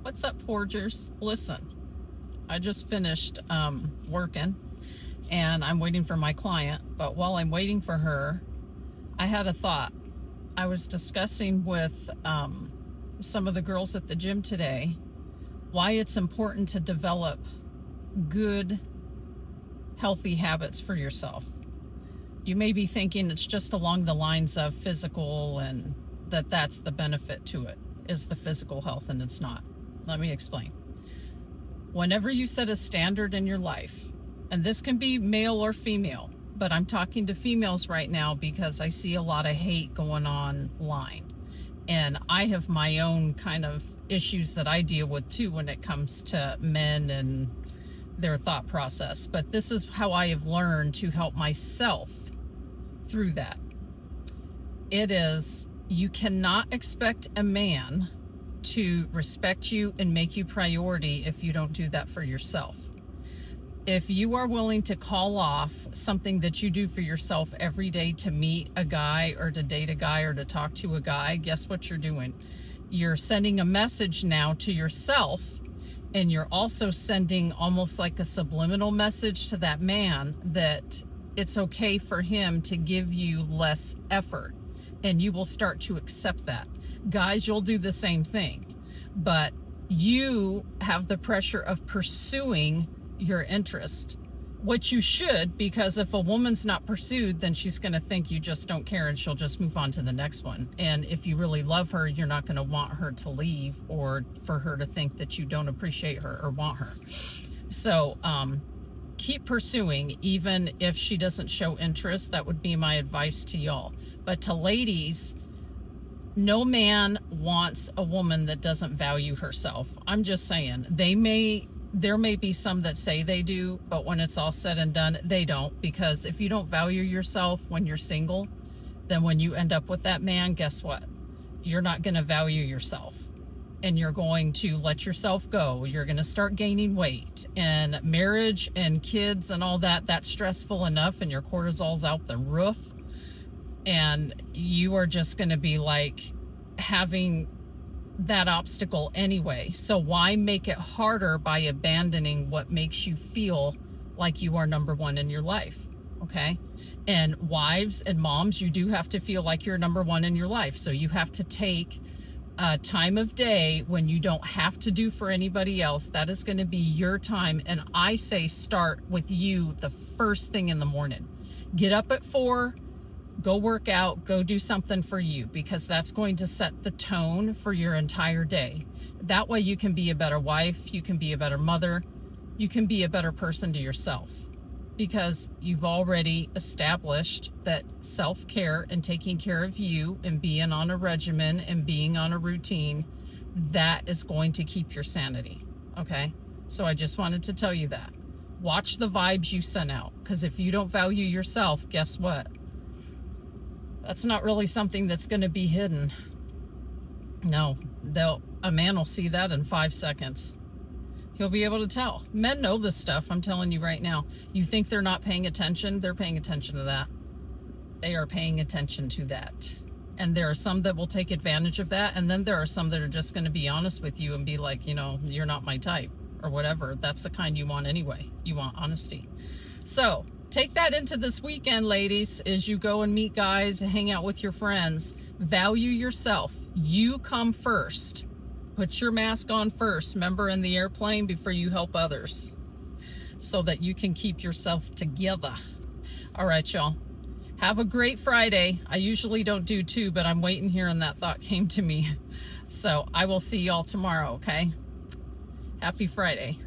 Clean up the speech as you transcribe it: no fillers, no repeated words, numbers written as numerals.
What's up, Forgers? Listen, I just finished working and I'm waiting for my client. But while I'm waiting for her, I had a thought. I was discussing with some of the girls at the gym today why it's important to develop good, healthy habits for yourself. You may be thinking it's just along the lines of physical and that's the benefit to it, is the physical health, and it's not. Let me explain. Whenever you set a standard in your life, and this can be male or female, but I'm talking to females right now because I see a lot of hate going online. And I have my own kind of issues that I deal with too when it comes to men and their thought process. But this is how I have learned to help myself through that. It is, you cannot expect a man to respect you and make you priority if you don't do that for yourself. If you are willing to call off something that you do for yourself every day to meet a guy or to date a guy or to talk to a guy, guess what you're doing? You're sending a message now to yourself, and you're also sending almost like a subliminal message to that man that it's okay for him to give you less effort, and you will start to accept that. Guys, you'll do the same thing, but you have the pressure of pursuing your interest, which you should, because if a woman's not pursued, then she's going to think you just don't care and she'll just move on to the next one. And if you really love her, you're not going to want her to leave or for her to think that you don't appreciate her or want her. So keep pursuing, even if she doesn't show interest. That would be my advice to y'all. But to ladies, no man wants a woman that doesn't value herself. I'm just saying, there may be some that say they do, but when it's all said and done, they don't. Because if you don't value yourself when you're single, then when you end up with that man, guess what? You're not going to value yourself, and you're going to let yourself go. You're going to start gaining weight, and marriage and kids and all that, that's stressful enough, and your cortisol's out the roof, and you are just going to be like having that obstacle anyway. So why make it harder by abandoning what makes you feel like you are number one in your life? Okay. And wives and moms, you do have to feel like you're number one in your life. So you have to take a time of day when you don't have to do for anybody else. That is going to be your time. And I say start with you the first thing in the morning. Get up at 4, go work out, go do something for you, because that's going to set the tone for your entire day. That way you can be a better wife, you can be a better mother, you can be a better person to yourself, because you've already established that self-care and taking care of you and being on a regimen and being on a routine, that is going to keep your sanity. Okay? So I just wanted to tell you that. Watch the vibes you send out, because if you don't value yourself, guess what? That's not really something that's going to be hidden. No, a man will see that in 5 seconds. He'll be able to tell. Men know this stuff, I'm telling you right now. You think they're not paying attention? They're paying attention to that. They are paying attention to that. And there are some that will take advantage of that, and then there are some that are just going to be honest with you and be like, you know, you're not my type, or whatever. That's the kind you want anyway. You want honesty. So take that into this weekend, ladies, as you go and meet guys and hang out with your friends. Value yourself. You come first. Put your mask on first, remember, in the airplane, before you help others, so that you can keep yourself together. All right, y'all. Have a great Friday. I usually don't do 2, but I'm waiting here and that thought came to me. So I will see y'all tomorrow, okay? Happy Friday.